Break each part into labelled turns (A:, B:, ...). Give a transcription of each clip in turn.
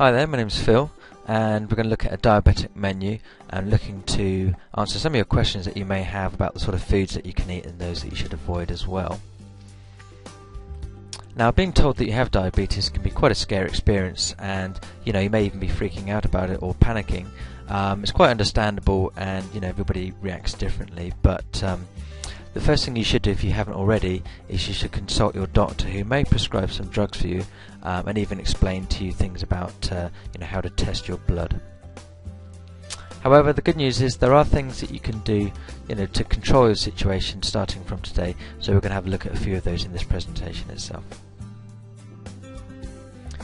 A: Hi there, my name's Phil, and we're going to look at a diabetic menu and looking to answer some of your questions that you may have about the sort of foods that you can eat and those that you should avoid as well. Now, being told that you have diabetes can be quite a scary experience, and you may even be freaking out about it or panicking. It's quite understandable, and everybody reacts differently, but the first thing you should do if you haven't already is you should consult your doctor, who may prescribe some drugs for you and even explain to you things about how to test your blood. However, the good news is there are things that you can do to control your situation starting from today, so we're going to have a look at a few of those in this presentation itself.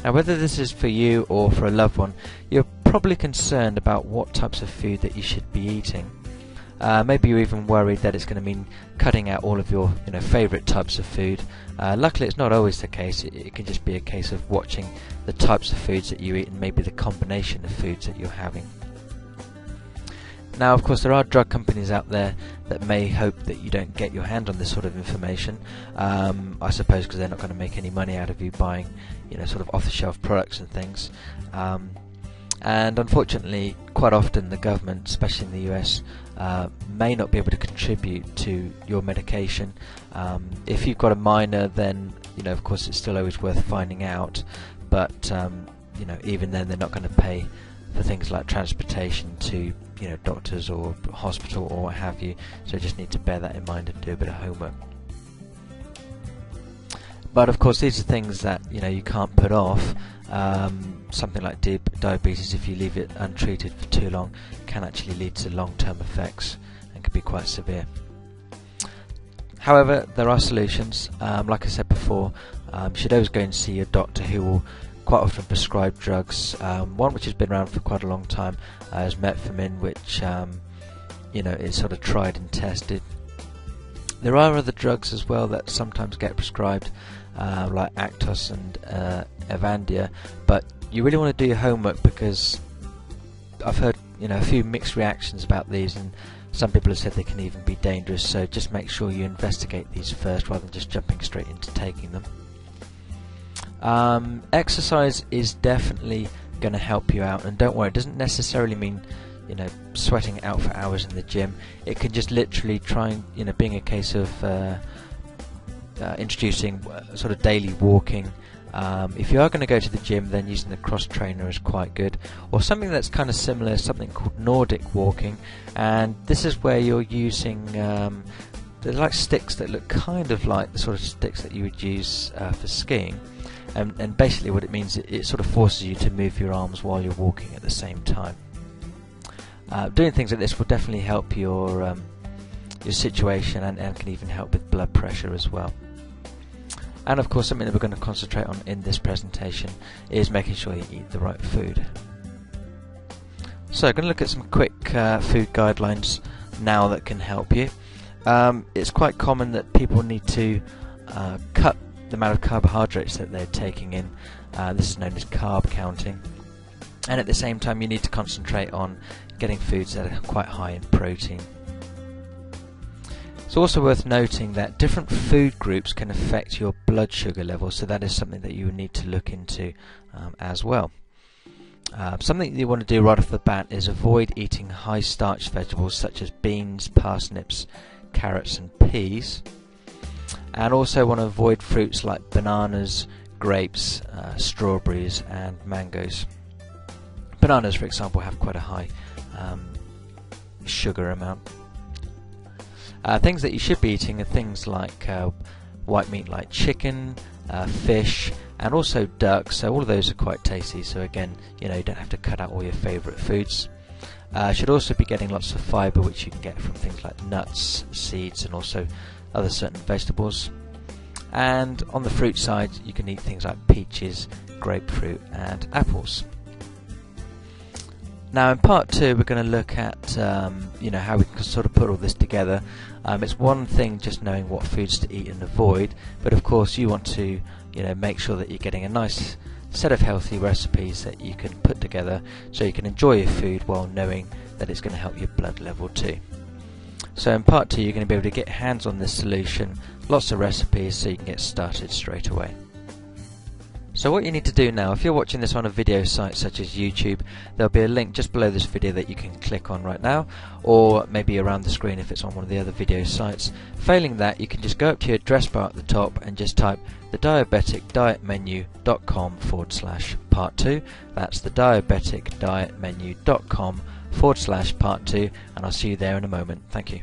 A: Now, whether this is for you or for a loved one, you're probably concerned about what types of food that you should be eating. Maybe you're even worried that it's going to mean cutting out all of your favourite types of food. Luckily, it's not always the case. It can just be a case of watching the types of foods that you eat and maybe the combination of foods that you're having. Now, of course, there are drug companies out there that may hope that you don't get your hand on this sort of information, I suppose because they're not going to make any money out of you buying sort of off-the-shelf products and things. And unfortunately, quite often the government, especially in the US, may not be able to contribute to your medication. If you've got a minor, then of course it's still always worth finding out. But even then, they're not going to pay for things like transportation to doctors or hospital or what have you. So you just need to bear that in mind and do a bit of homework. But of course, these are things that you can't put off. Something like diabetes, if you leave it untreated for too long, can actually lead to long-term effects and can be quite severe. However, there are solutions. Like I said before, you should always go and see your doctor, who will quite often prescribe drugs. One which has been around for quite a long time is metformin, which is sort of tried and tested. There are other drugs as well that sometimes get prescribed, like Actos and Evandia, but you really want to do your homework, because I've heard a few mixed reactions about these, and some people have said they can even be dangerous. So just make sure you investigate these first rather than just jumping straight into taking them. Exercise is definitely going to help you out, and don't worry, it doesn't necessarily mean sweating out for hours in the gym. It can just literally being a case of introducing sort of daily walking. If you are going to go to the gym, then using the cross trainer is quite good, or something that's kind of similar, something called Nordic walking, and this is where you're using they're like sticks that look kind of like the sort of sticks that you would use for skiing, and basically what it means, it sort of forces you to move your arms while you're walking at the same time. Doing things like this will definitely help your situation, and can even help with blood pressure as well. And of course, something that we're going to concentrate on in this presentation is making sure you eat the right food. So I'm going to look at some quick food guidelines now that can help you. It's quite common that people need to cut the amount of carbohydrates that they're taking in. This is known as carb counting. And at the same time, you need to concentrate on getting foods that are quite high in protein. It's also worth noting that different food groups can affect your blood sugar level, so that is something that you need to look into as well. Something that you want to do right off the bat is avoid eating high starch vegetables such as beans, parsnips, carrots and peas, and also want to avoid fruits like bananas, grapes, strawberries and mangoes. Bananas, for example, have quite a high sugar amount. Things that you should be eating are things like white meat like chicken, fish, and also duck, so all of those are quite tasty. So again, you don't have to cut out all your favourite foods. Should also be getting lots of fibre, which you can get from things like nuts, seeds, and also other certain vegetables. And on the fruit side, you can eat things like peaches, grapefruit and apples. Now in part 2, we're going to look at how we can sort of put all this together. It's one thing just knowing what foods to eat and avoid, but of course you want to make sure that you're getting a nice set of healthy recipes that you can put together, so you can enjoy your food while knowing that it's going to help your blood level too. So in part 2, you're going to be able to get hands on this solution, lots of recipes, so you can get started straight away. So what you need to do now, if you're watching this on a video site such as YouTube, there'll be a link just below this video that you can click on right now, or maybe around the screen if it's on one of the other video sites. Failing that, you can just go up to your address bar at the top and just type thediabeticdietmenu.com/part2. That's thediabeticdietmenu.com/part2, and I'll see you there in a moment. Thank you.